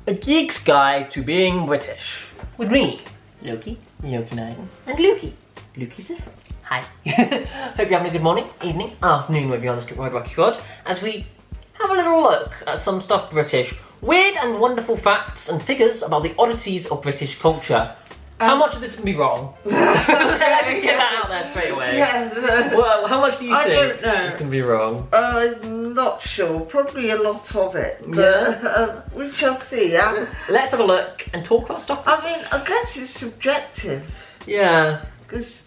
A Geeks Guide to Being British. With me, Loki, Loki9, and Loki, Loicence. Hi. Hope you're having a good morning, evening, afternoon, wherever you're on this Road Rocky Squad, as we have a little look at some stuff British. Weird and wonderful facts and figures about the oddities of British culture. How much of this can be wrong? Let's just get that out there straight away. Yeah, Well, how much do you I think don't know. is going to be wrong? I'm not sure. Probably a lot of it. But, we shall see. Let's have a look and talk about stuff. I mean, I guess it's subjective. Yeah. Because,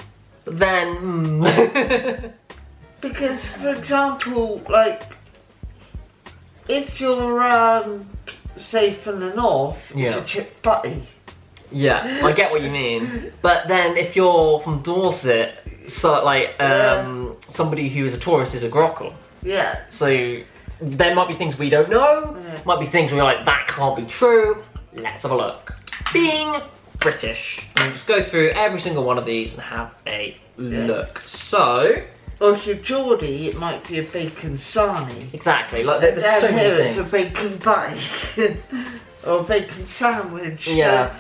But then... because, for example, like, if you're, say, from the north, it's a chip butty. Yeah, I get what you mean. But then if you're from Dorset, so like somebody who is a tourist is a grockle. Yeah. So there might be things we don't know. Yeah. Might be things we're like, that can't be true. Let's have a look. Being British. And just go through every single one of these and have a look. So... Or if you're Geordie, it might be a bacon sarnie. Exactly. Like there's so Down many here things. it's a bacon butty. Or a bacon sandwich. Yeah.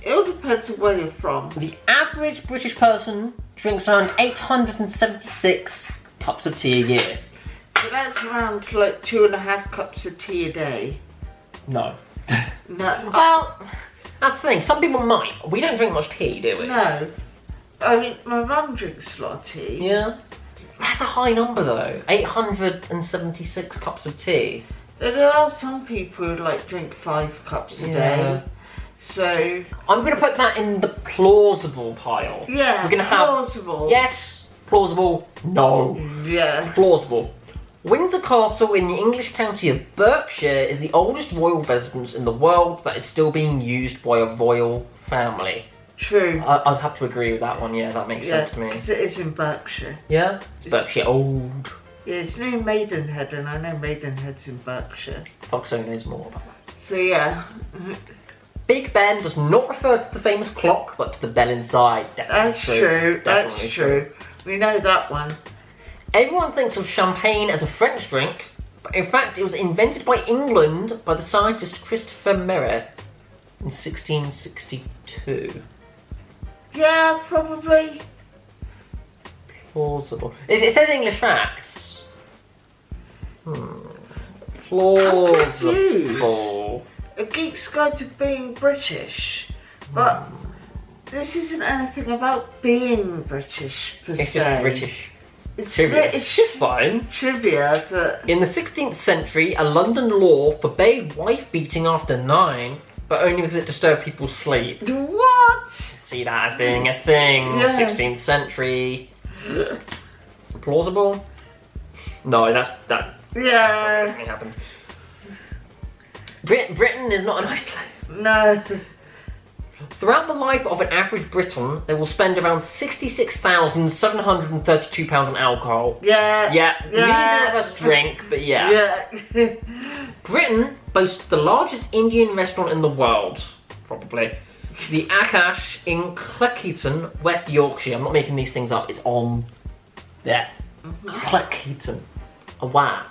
It all depends on where you're from. The average British person drinks around 876 cups of tea a year. So that's around like 2.5 cups of tea a day. No. No. Well, that's the thing. Some people might. We don't drink much tea, do we? No. I mean, my mum drinks a lot of tea. Yeah. That's a high number though. 876 cups of tea. There are some people who like drink 5 cups a day. So I'm going to put that in the plausible pile. yeah, We're going to have plausible. yes, plausible, no, Yeah. plausible. Windsor Castle in the English county of Berkshire is the oldest royal residence in the world that is still being used by a royal family. True. I'd have to agree with that one. Yeah, that makes sense to me. Because it is in Berkshire. Yeah, it's Berkshire old. Yeah, it's near Maidenhead, and I know Maidenhead's in Berkshire. Foxo knows more about that. So yeah. Big Ben does not refer to the famous clock, but to the bell inside. Definitely That's true. That's Definitely true. We know that one. Everyone thinks of champagne as a French drink, but in fact it was invented by England by the scientist Christopher Merret in 1662. Yeah, probably. Plausible. It says English facts. Plausible. A Geek's Guide to Being British, but this isn't anything about being British per It's se. just British. It's Trivia. British It's fine. trivia, but In the 16th century, a London law forbade wife beating after 9, but only because it disturbed people's sleep. what? See that as being a thing. Yeah. 16th century. Plausible? No, that Yeah, definitely happened. Britain is not a nice place. no. Throughout the life of an average Briton, they will spend around £66,732 on alcohol. Yeah, Yeah, neither of us drink, but yeah. yeah. Britain boasts the largest Indian restaurant in the world, probably. The Akash in Cleckheaton, West Yorkshire. I'm not making these things up, it's on there. Cleckheaton. Oh, wow.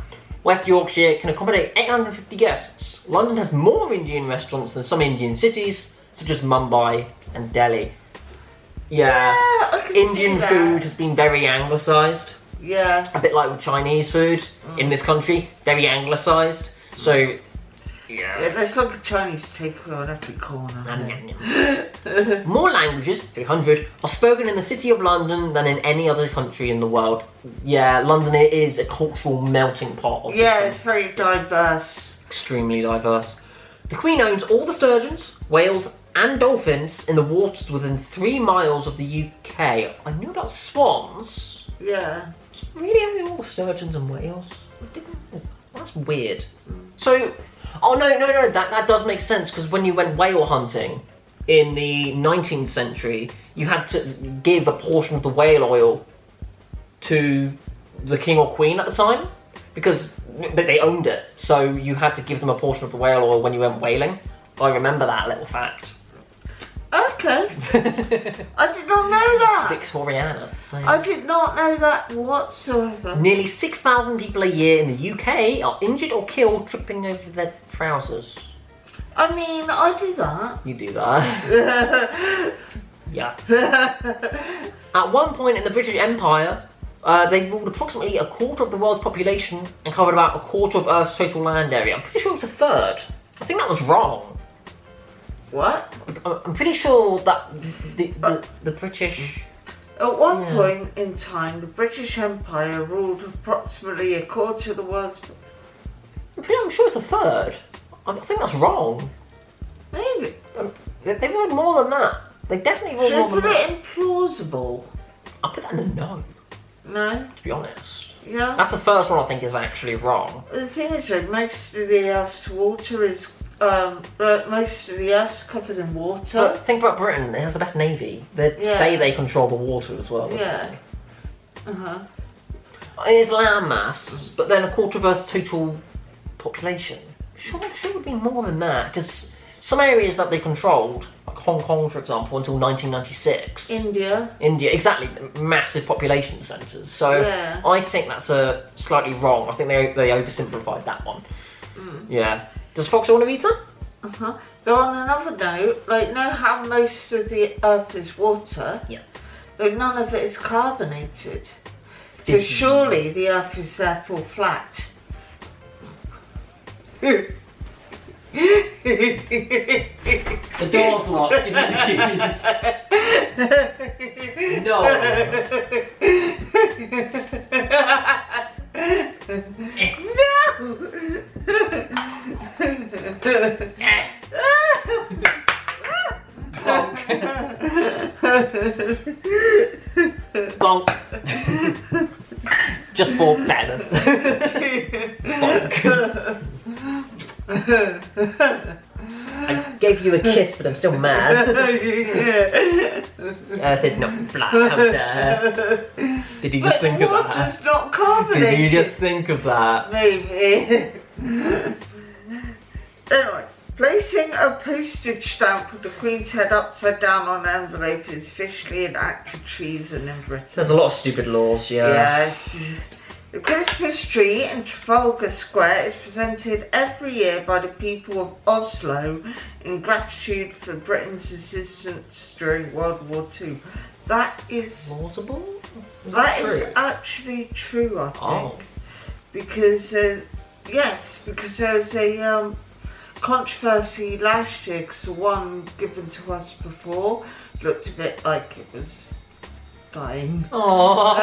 West Yorkshire can accommodate 850 guests. London has more Indian restaurants than some Indian cities, such as Mumbai and Delhi. Yeah, I can see Indian that. food has been very anglicised. Yeah. A bit like with Chinese food in this country, very anglicised. So, Yeah, yeah. there's like a Chinese takeaway on every corner. More languages, 300, are spoken in the city of London than in any other country in the world. Yeah, London is a cultural melting pot. Of Yeah, it's very diverse. extremely diverse. The Queen owns all the sturgeons, whales, and dolphins in the waters within 3 miles of the UK. I knew about swans. Yeah. Really having all the sturgeons and whales? That's weird. So, oh no, that does make sense, because when you went whale hunting in the 19th century, you had to give a portion of the whale oil to the king or queen at the time, because they owned it, so you had to give them a portion of the whale oil when you went whaling. I remember that little fact. Okay. I did not know that. Victoriana. I did not know that whatsoever. Nearly 6,000 people a year in the UK are injured or killed tripping over their trousers. I mean, I do that. You do that. Yeah. At one point in the British Empire, they ruled approximately a quarter of the world's population and covered about a quarter of Earth's total land area. I'm pretty sure it's a third. I think that was wrong. What? I'm pretty sure that the British... At one point in time, the British Empire ruled approximately a quarter of the world's... I'm sure it's a third. I think that's wrong. Maybe. They ruled more than that. They definitely ruled more than that. Should I put it in plausible? I'll put that in the no, No? to be honest. Yeah? That's the first one I think is actually wrong. The thing is, though, most of the Earth's water is... most of the Earth's covered in water. But think about Britain, it has the best navy. They say they control the water as well. Yeah. Uh-huh. It is land mass, but then a quarter of Earth's total population. Sure it would be more than that, because some areas that they controlled, like Hong Kong, for example, until 1996. India, exactly, massive population centres. So I think that's slightly wrong. I think they oversimplified that one. Yeah. Does Fox want a pizza? Uh-huh. Though on another note, know how most of the Earth is water? Yeah. Though none of it is carbonated. So surely the Earth is therefore flat. The door's locked, you need to No. Bonk. Bonk. Just for fairness. Bonk. I gave you a kiss, but I'm still mad. Earth not flat out there. Did you just think of that? Water's not carbonated. Did you just think of that? Maybe. Anyway, placing a postage stamp with the Queen's head upside down on an envelope is officially an act of treason in Britain. There's a lot of stupid laws, Yes. The Christmas tree in Trafalgar Square is presented every year by the people of Oslo in gratitude for Britain's assistance during World War II. That is... plausible? That is actually true, I think. Because, because there was a controversy last year because the one given to us before looked a bit like it was dying. Aww.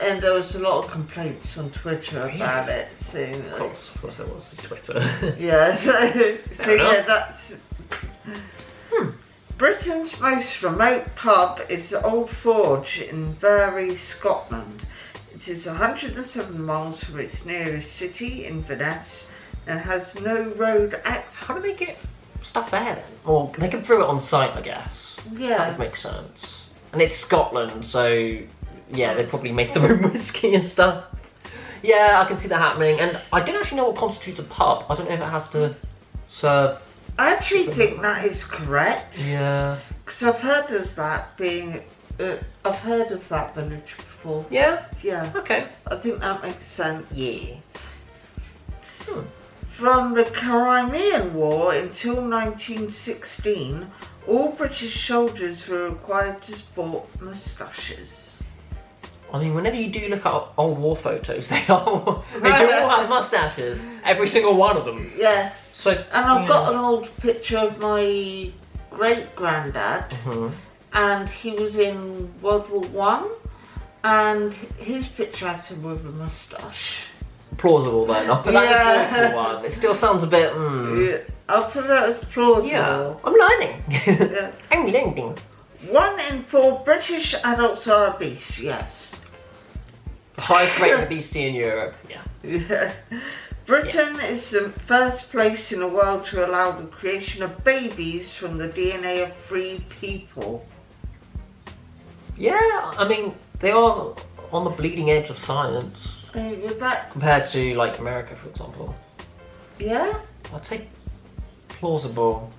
And there was a lot of complaints on Twitter about it. So, of course there was Twitter. Yeah, that's... Britain's most remote pub is the Old Forge in Bury, Scotland. It is 107 miles from its nearest city, Inverness, and has no road access. How do they get stuff there then? Or they can brew it on site, I guess. Yeah. That would make sense. And it's Scotland, so yeah, they probably make their own whiskey and stuff. Yeah, I can see that happening. And I don't actually know what constitutes a pub. I don't know if it has to serve... I actually think that is correct. Yeah. Because I've heard of that being... I've heard of that village before. Yeah? Yeah. Okay. I think that makes sense. Yeah. From the Crimean War until 1916, all British soldiers were required to sport moustaches. I mean, whenever you do look at old war photos, they do all have mustaches. Every single one of them. Yes. So, and I've got an old picture of my great-granddad, and he was in World War One, and his picture has him with a moustache. Plausible then. I'll put that in the plausible one. It still sounds a bit, Yeah, I'll put that as plausible. Yeah, I'm learning. Yeah. I'm learning. 1 in 4 British adults are obese, yes. The highest rate of obesity in Europe, yeah. Yeah. Britain is the first place in the world to allow the creation of babies from the DNA of free people. Yeah, I mean, they are on the bleeding edge of science. With that, compared to, like, America, for example. Yeah? I'd say plausible.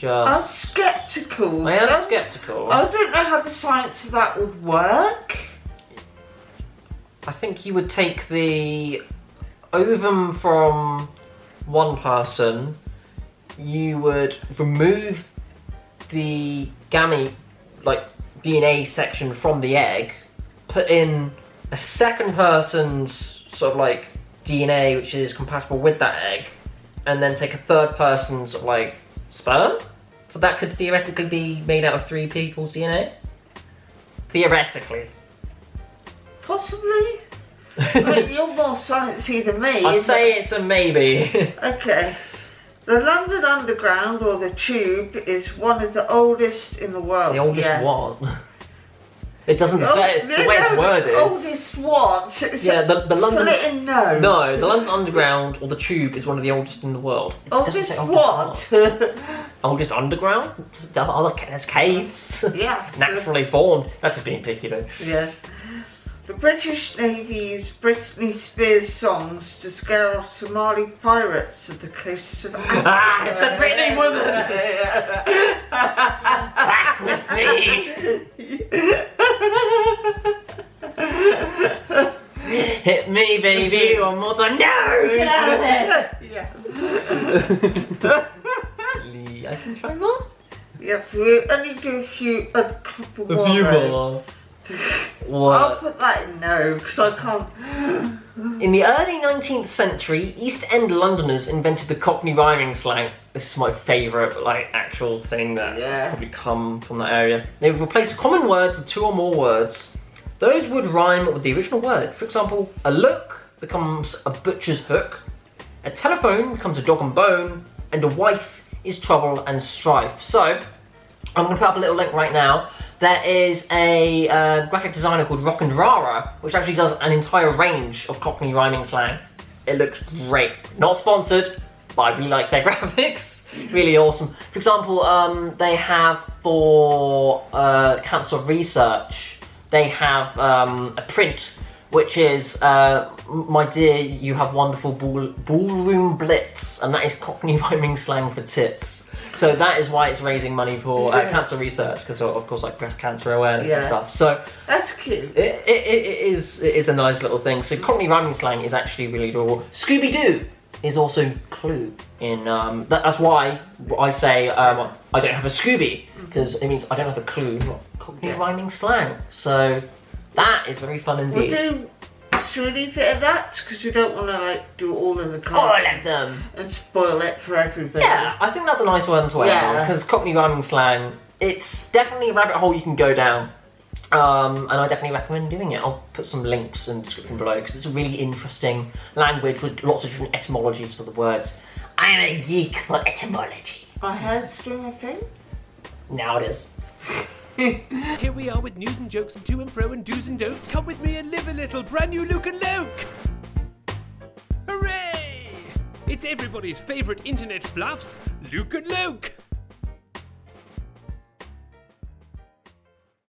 I'm sceptical. I am sceptical. I don't know how the science of that would work. I think you would take the ovum from one person, you would remove the gamete, like DNA section from the egg, put in a second person's sort of like DNA which is compatible with that egg, and then take a third person's sort of like sperm. So that could theoretically be made out of 3 people's DNA. Theoretically. Possibly. You're more sciencey than me. I'd say it's a maybe. Okay. The London Underground, or the Tube, is one of the oldest in the world. The oldest what? It doesn't say the way it's worded. Oldest what? Yeah, the London. Put it in no. No, the London Underground or the Tube is one of the oldest in the world. Oldest what? Oldest underground? There's caves. Yes. Naturally formed. That's just being picky though. Yeah. The British Navy used Britney Spears songs to scare off Somali pirates at the coast of Africa. Ah, it's the Britney woman! Back with me! Hit me, baby, one more time. No! Get out of there! Yeah. I can try more? Yes, we only do a couple more. A few more. What? I'll put that in no, because I can't. In the early 19th century, East End Londoners invented the Cockney rhyming slang. This is my favourite, like, actual thing that probably come from that area. They would replace a common word with 2 or more words. Those would rhyme with the original word. For example, a look becomes a butcher's hook, a telephone becomes a dog and bone, and a wife is trouble and strife. So, I'm going to put up a little link right now. There is a graphic designer called Rock and Rara, which actually does an entire range of Cockney rhyming slang. It looks great. Not sponsored, but I really like their graphics. Really awesome. For example, they have for cancer research, they have a print which is, my dear, you have wonderful ballroom blitz, and that is Cockney rhyming slang for tits. So that is why it's raising money for cancer research, because of course, like breast cancer awareness and stuff. So that's cute. It is a nice little thing. So Cockney rhyming slang is actually really adorable. Scooby Doo is also clue in. That's why I say I don't have a Scooby, because it means I don't have a clue. Cockney rhyming slang. So that is very fun indeed. Should we leave it at that? Because we don't want to like do all of the cards. All of them. And spoil it for everybody. Yeah, I think that's a nice one to end on, because Cockney rhyming slang, it's definitely a rabbit hole you can go down. And I definitely recommend doing it. I'll put some links in the description below, because it's a really interesting language with lots of different etymologies for the words. I'm a geek for etymology. My head's doing a thing? Now it is. Here we are with news and jokes and to and fro and do's and don'ts. Come with me and live a little brand new Luke and Loke. Hooray! It's everybody's favourite internet fluffs, Luke and Loke.